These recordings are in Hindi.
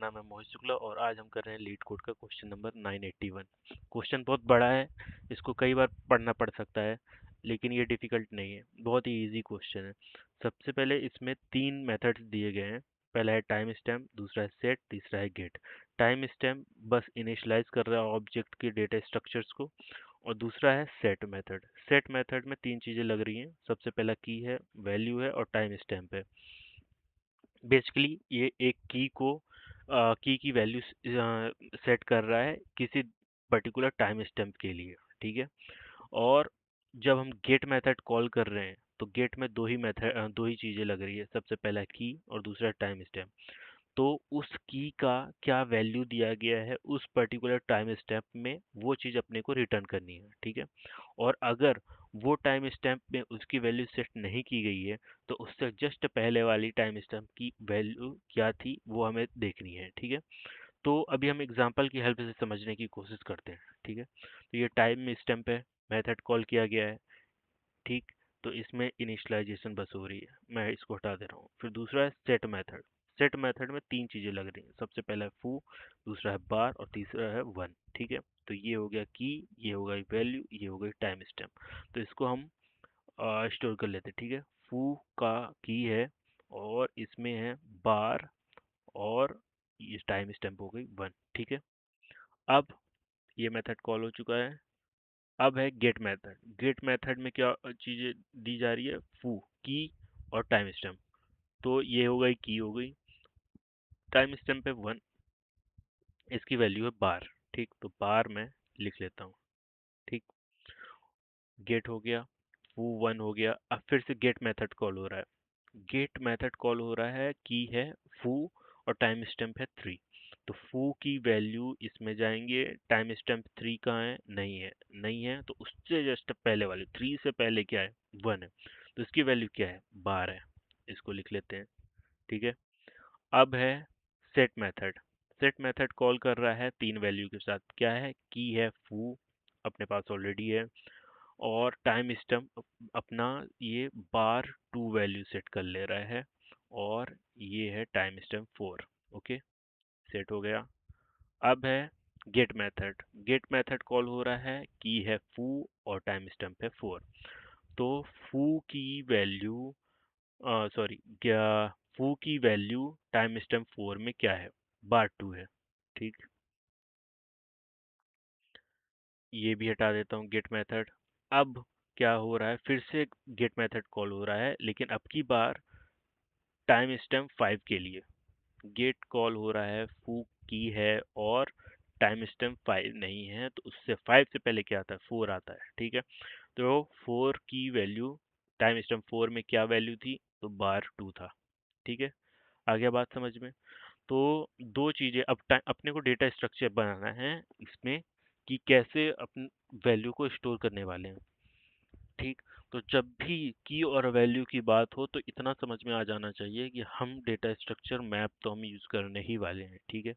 नाम है मोहित शुक्ला और आज हम कर रहे हैं लीड कोड का क्वेश्चन नंबर 981। क्वेश्चन बहुत बड़ा है, इसको कई बार पढ़ना पड़ सकता है, लेकिन ये डिफिकल्ट नहीं है, बहुत ही इजी क्वेश्चन है। सबसे पहले इसमें तीन मेथड्स दिए गए हैं। पहला है टाइम स्टैम्प, दूसरा है सेट, तीसरा है गेट। टाइम स्टैम्प बस इनिशियलाइज कर रहा है ऑब्जेक्ट के डेटा स्ट्रक्चर्स को, और दूसरा है सेट मेथड। सेट मेथड में तीन चीज़ें लग रही हैं। सबसे पहला की है, वैल्यू है और टाइम स्टैम्प है। बेसिकली ये एक की वैल्यू सेट कर रहा है किसी पर्टिकुलर टाइम स्टैम्प के लिए, ठीक है। और जब हम गेट मेथड कॉल कर रहे हैं तो गेट में दो ही चीज़ें लग रही है। सबसे पहला की और दूसरा टाइम स्टैम्प। तो उस की का क्या वैल्यू दिया गया है उस पर्टिकुलर टाइम स्टैम्प में, वो चीज़ अपने को रिटर्न करनी है, ठीक है। और अगर वो टाइम स्टैम्प में उसकी वैल्यू सेट नहीं की गई है तो उससे जस्ट पहले वाली टाइम स्टैम्प की वैल्यू क्या थी वो हमें देखनी है, ठीक है। तो अभी हम एग्जांपल की हेल्प से समझने की कोशिश करते हैं, ठीक है। तो ये टाइम स्टैम्प है, मेथड कॉल किया गया है, ठीक। तो इसमें इनिशियलाइजेशन बस हो रही है, मैं इसको हटा दे रहा हूँ। फिर दूसरा है सेट मेथड। सेट मेथड में तीन चीज़ें लग रही हैं। सबसे पहला है फू, दूसरा है बार और तीसरा है वन, ठीक है। तो ये हो गया की, ये हो गई वैल्यू, ये हो गई टाइम स्टैम्प। तो इसको हम स्टोर कर लेते हैं, ठीक है। फू का की है और इसमें है बार और ये टाइम स्टैम्प हो गई वन, ठीक है। अब ये मेथड कॉल हो चुका है। अब है गेट मेथड। गेट मेथड में क्या चीज़ें दी जा रही है, फू, की और टाइम स्टैम्प। तो ये हो गई की, हो गई टाइम स्टैम्प है वन, इसकी वैल्यू है बार, ठीक। तो बार में लिख लेता हूँ, ठीक। गेट हो गया, फू वन हो गया। अब फिर से गेट मेथड कॉल हो रहा है। गेट मेथड कॉल हो रहा है, की है फू और टाइम स्टैम्प है थ्री। तो फू की वैल्यू इसमें जाएंगे, टाइम स्टैम्प थ्री कहाँ है, नहीं है। नहीं है तो उससे जस्ट पहले वाले थ्री से पहले क्या है, वन है। तो इसकी वैल्यू क्या है, बार है। इसको लिख लेते हैं, ठीक है। अब है set method. Set method call कर रहा है तीन वैल्यू के साथ। क्या है, की है फू, अपने पास ऑलरेडी है, और टाइम स्टैम्प अपना ये बार टू वैल्यू सेट कर ले रहा है, और ये है time stamp four. Okay, set हो गया। अब है get method. Get method call हो रहा है, की है फू और टाइम स्टैम्प है फोर। तो फू की वैल्यू सॉरी क्या, फू की वैल्यू टाइम स्टैम्प फोर में क्या है, बार टू है, ठीक। ये भी हटा देता हूँ गेट मेथड। अब क्या हो रहा है, फिर से गेट मेथड कॉल हो रहा है, लेकिन अब की बार टाइम स्टैम्प फाइव के लिए। गेट कॉल हो रहा है, फू की है और टाइम स्टैम्प फाइव नहीं है, तो उससे फाइव से पहले क्या आता है, फोर आता है, ठीक है। तो फोर की वैल्यू टाइम स्टैम्प फोर में क्या वैल्यू थी, तो बार टू था, ठीक है। आ गया बात समझ में। तो दो चीजें अब अपने को डेटा स्ट्रक्चर बनाना है इसमें, कि कैसे अपन वैल्यू को स्टोर करने वाले हैं, ठीक। तो जब भी की और वैल्यू की बात हो तो इतना समझ में आ जाना चाहिए कि हम डेटा स्ट्रक्चर मैप तो हम यूज करने ही वाले हैं, ठीक है।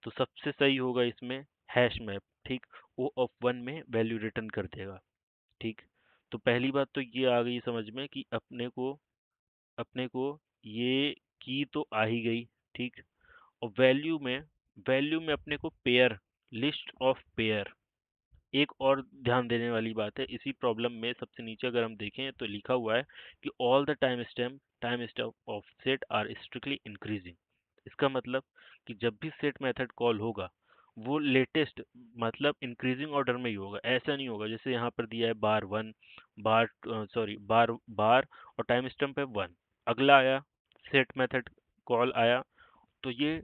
तो सबसे सही होगा इसमें हैश मैप, ठीक। ओ ऑफ वन में वैल्यू रिटर्न कर देगा, ठीक। तो पहली बात तो ये आ गई समझ में कि अपने को ये की तो आ ही गई, ठीक। और वैल्यू में अपने को पेयर, लिस्ट ऑफ पेयर। एक और ध्यान देने वाली बात है इसी प्रॉब्लम में, सबसे नीचे अगर हम देखें तो लिखा हुआ है कि all the timestamp of set are strictly increasing. इसका मतलब कि जब भी सेट मेथड कॉल होगा वो लेटेस्ट, मतलब इंक्रीजिंग ऑर्डर में ही होगा। ऐसा नहीं होगा जैसे यहाँ पर दिया है बार वन, बार सॉरी बार बार और टाइम स्टैम्प है वन, अगला आया सेट मेथड कॉल आया तो ये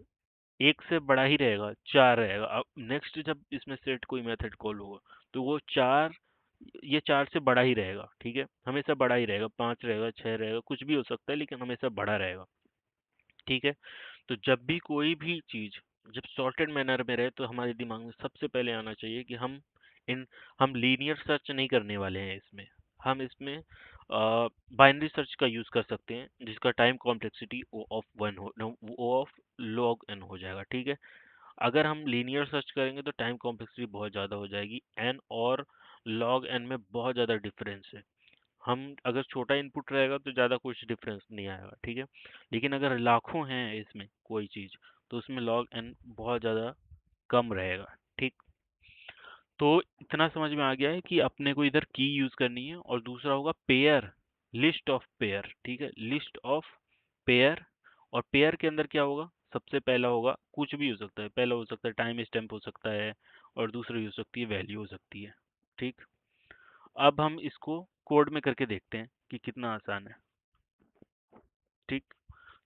एक से बड़ा ही रहेगा, चार रहेगा। अब नेक्स्ट जब इसमें सेट कोई मेथड कॉल होगा तो वो चार, ये चार से बड़ा ही रहेगा, ठीक है। हमेशा बड़ा ही रहेगा, पांच रहेगा, छह रहेगा, कुछ भी हो सकता है, लेकिन हमेशा बड़ा रहेगा, ठीक है। तो जब भी कोई भी चीज जब सॉर्टेड मैनर में रहे तो हमारे दिमाग में सबसे पहले आना चाहिए कि इन हम लीनियर सर्च नहीं करने वाले हैं इसमें। हम इसमें बाइनरी सर्च का यूज कर सकते हैं, जिसका time complexity O of one हो, ओ ऑफ लॉग एन हो जाएगा, ठीक है। अगर हम लीनियर सर्च करेंगे तो टाइम कॉम्प्लेक्सिटी बहुत ज़्यादा हो जाएगी, एन और लॉग एन में बहुत ज़्यादा डिफरेंस है। हम अगर छोटा इनपुट रहेगा तो ज़्यादा कुछ डिफरेंस नहीं आएगा, ठीक है। लेकिन अगर लाखों हैं इसमें कोई चीज़, तो उसमें लॉग एन बहुत ज़्यादा कम रहेगा। ठीक, तो इतना समझ में आ गया है कि अपने को इधर की यूज करनी है, और दूसरा होगा पेयर, लिस्ट ऑफ पेयर। ठीक है, लिस्ट ऑफ पेयर। और पेयर के अंदर क्या होगा, सबसे पहला होगा, कुछ भी हो सकता है, पहला हो सकता है टाइम स्टैम्प हो सकता है, और दूसरी हो सकती है वैल्यू हो सकती है। ठीक, अब हम इसको कोड में करके देखते हैं कि कितना आसान है। ठीक,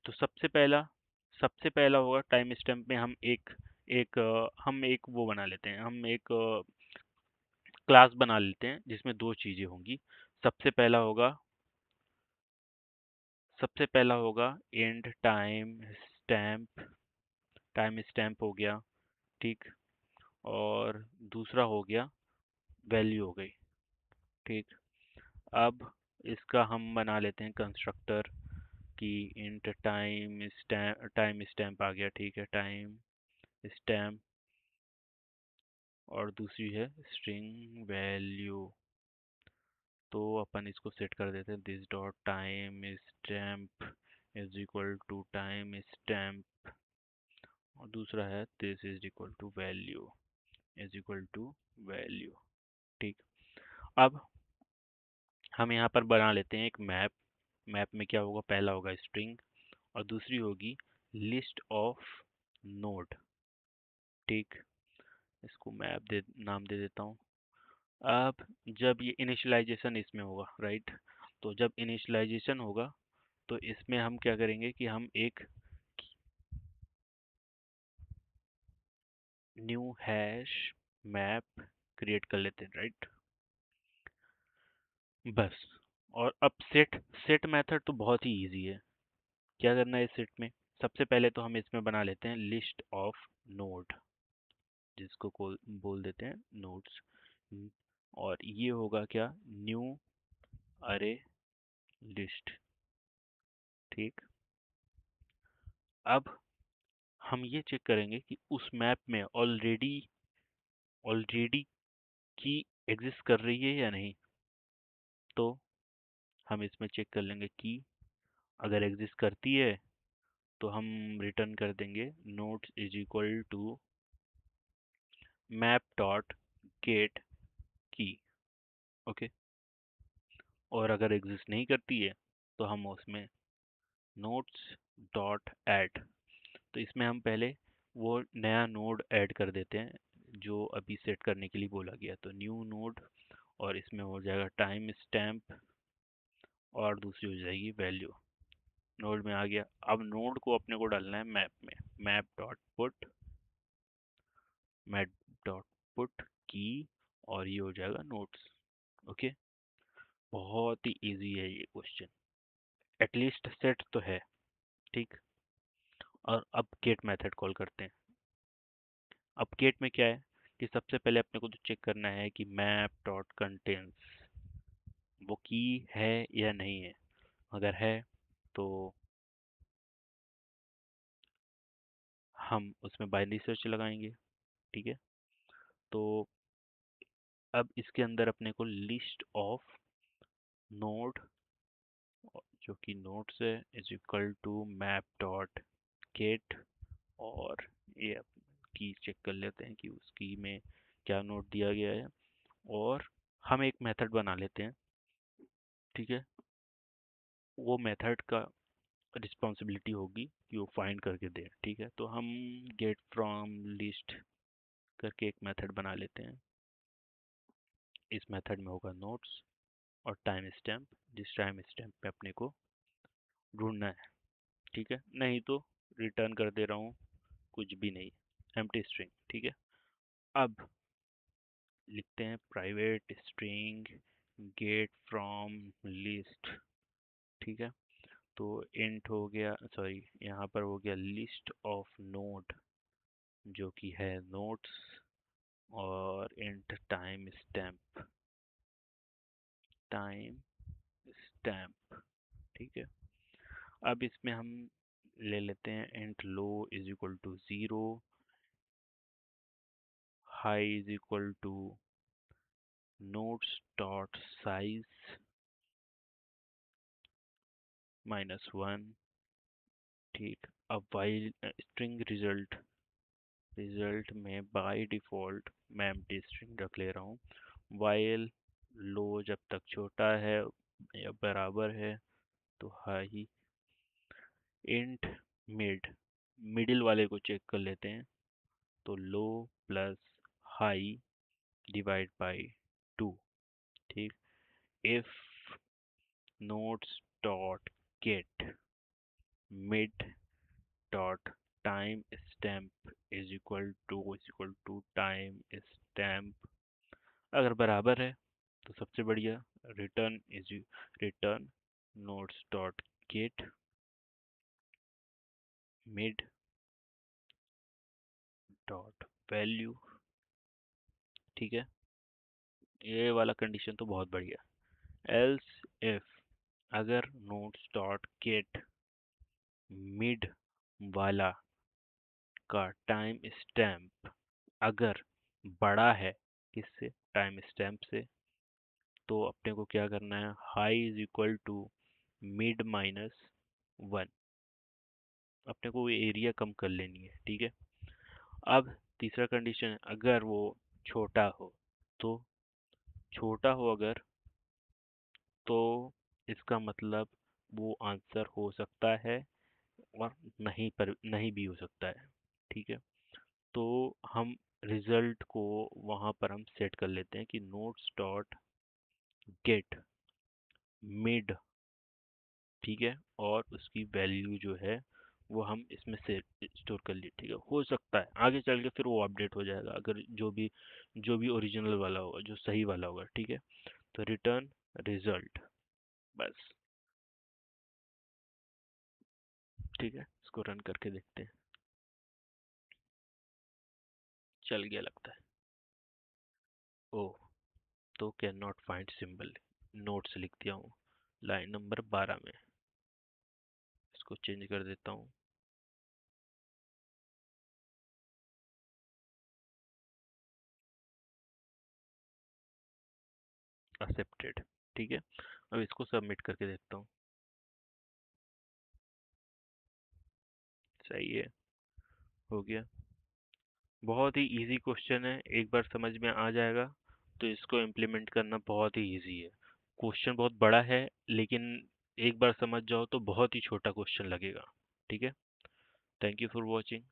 तो सबसे पहला होगा टाइम स्टैम्प में हम हम एक वो बना लेते हैं, हम एक क्लास बना लेते हैं जिसमें दो चीजें होंगी। सबसे पहला होगा सबसे पहला होगा एंड स्टैम्प टाइम स्टैम्प हो गया। ठीक, और दूसरा हो गया वैल्यू हो गई। ठीक, अब इसका हम बना लेते हैं कंस्ट्रक्टर कि इंट टाइम स्टैम्प आ गया। ठीक है, टाइम स्टैम्प, और दूसरी है स्ट्रिंग वैल्यू। तो अपन इसको सेट कर देते हैं, this dot time stamp is equal to time stamp, और दूसरा है this is equal to value, is equal to value. ठीक, अब हम यहाँ पर बना लेते हैं एक मैप। मैप में क्या होगा, पहला होगा स्ट्रिंग, और दूसरी होगी लिस्ट ऑफ नोड। ठीक, इसको मैप दे नाम दे देता हूँ। अब जब ये इनिशियलाइजेशन इसमें होगा, राइट, तो जब इनिशियलाइजेशन होगा तो इसमें हम क्या करेंगे कि हम एक न्यू हैश मैप क्रिएट कर लेते हैं, राइट, बस। और अब सेट सेट मेथड तो बहुत ही इजी है। क्या करना है इस सेट में, सबसे पहले तो हम इसमें बना लेते हैं लिस्ट ऑफ नोड, जिसको बोल देते हैं नोड्स। और ये होगा क्या, न्यू अरे लिस्ट। ठीक, अब हम ये चेक करेंगे कि उस मैप में ऑलरेडी की एग्जिस्ट कर रही है या नहीं। तो हम इसमें चेक कर लेंगे कि अगर एग्जिस्ट करती है तो हम रिटर्न कर देंगे notes is equal to map dot get key. Okay, और अगर एग्जिस्ट नहीं करती है तो हम उसमें नोट्स डॉट ऐड, तो इसमें हम पहले वो नया नोड ऐड कर देते हैं जो अभी सेट करने के लिए बोला गया। तो न्यू नोड, और इसमें हो जाएगा टाइम स्टैम्प, और दूसरी हो जाएगी वैल्यू। नोड में आ गया। अब नोड को अपने को डालना है मैप में, map dot put map dot put की, और ये हो जाएगा नोट्स। ओके, बहुत ही इजी है ये क्वेश्चन, एटलीस्ट सेट तो है। ठीक, और अब गेट मेथड कॉल करते हैं। अब गेट में क्या है कि सबसे पहले अपने को तो चेक करना है कि मैप डॉट कंटेंट्स वो की है या नहीं है। अगर है तो हम उसमें बाइनरी सर्च लगाएंगे। ठीक है, तो अब इसके अंदर अपने को लिस्ट ऑफ नोड, जो कि नोड्स है, is equal to map dot get, और ये की चेक कर लेते हैं कि उस की में क्या नोड दिया गया है, और हम एक मेथड बना लेते हैं। ठीक है, वो मेथड का रिस्पॉन्सिबिलिटी होगी कि वो फाइंड करके दे। ठीक है, तो हम गेट फ्रॉम लिस्ट करके एक मेथड बना लेते हैं। इस मेथड में होगा नोट्स और टाइम स्टैम्प, जिस टाइम स्टैम्प पे अपने को ढूंढना है। ठीक है, नहीं तो रिटर्न कर दे रहा हूँ कुछ भी नहीं, एम्प्टी स्ट्रिंग। ठीक है, अब लिखते हैं private string get from list. ठीक है, तो इंट हो गया, सॉरी, यहाँ पर हो गया लिस्ट ऑफ नोड, जो कि है नोट्स, और इंट टाइम स्टैम्प। ठीक है, अब इसमें हम ले लेते हैं int low is equal to 0, high is equal to notes dot size -1। ठीक, अब वाइल स्ट्रिंग रिजल्ट में बाय डिफ़ॉल्ट मैं एम्प्टी स्ट्रिंग रख ले रहा हूँ। वाइल लो जब तक छोटा है या बराबर है तो हाई। इंट मिडिल वाले को चेक कर लेते हैं, तो low plus high divide by 2। ठीक। If notes dot get mid dot time stamp is equal to time stamp, अगर बराबर है तो सबसे बढ़िया। Return notes dot get mid dot value. ठीक है, ये वाला कंडीशन तो बहुत बढ़िया। एल्स इफ अगर नोट्स डॉट गेट मिड वाला का टाइम स्टैम्प अगर बड़ा है किससे, टाइम स्टैम्प से, तो अपने को क्या करना है, high is equal to mid minus 1। अपने को एरिया कम कर लेनी है। ठीक है। अब तीसरा कंडीशन है, अगर वो छोटा हो तो, छोटा हो अगर, तो इसका मतलब वो आंसर हो सकता है और नहीं भी हो सकता है। ठीक है। तो हम रिजल्ट को वहाँ पर हम सेट कर लेते हैं कि नोट्स डॉट गेट मिड। ठीक है। और उसकी वैल्यू जो है वो हम इसमें से स्टोर कर लिए। ठीक है। हो सकता है आगे चल के फिर वो अपडेट हो जाएगा, अगर जो भी ओरिजिनल वाला होगा, जो सही वाला होगा। ठीक है। तो रिटर्न रिजल्ट, बस। ठीक है, इसको रन करके देखते हैं। चल गया लगता है। ओह, तो can not find symbol, notes लिख दिया हूँ लाइन नंबर 12 में। इसको चेंज कर देता हूँ। एक्सेप्टेड। ठीक है। अब इसको सबमिट करके देखता हूँ। सही है, हो गया। बहुत ही इजी क्वेश्चन है, एक बार समझ में आ जाएगा तो इसको इम्प्लीमेंट करना बहुत ही इजी है। क्वेश्चन बहुत बड़ा है, लेकिन एक बार समझ जाओ तो बहुत ही छोटा क्वेश्चन लगेगा। ठीक है। Thank you for watching.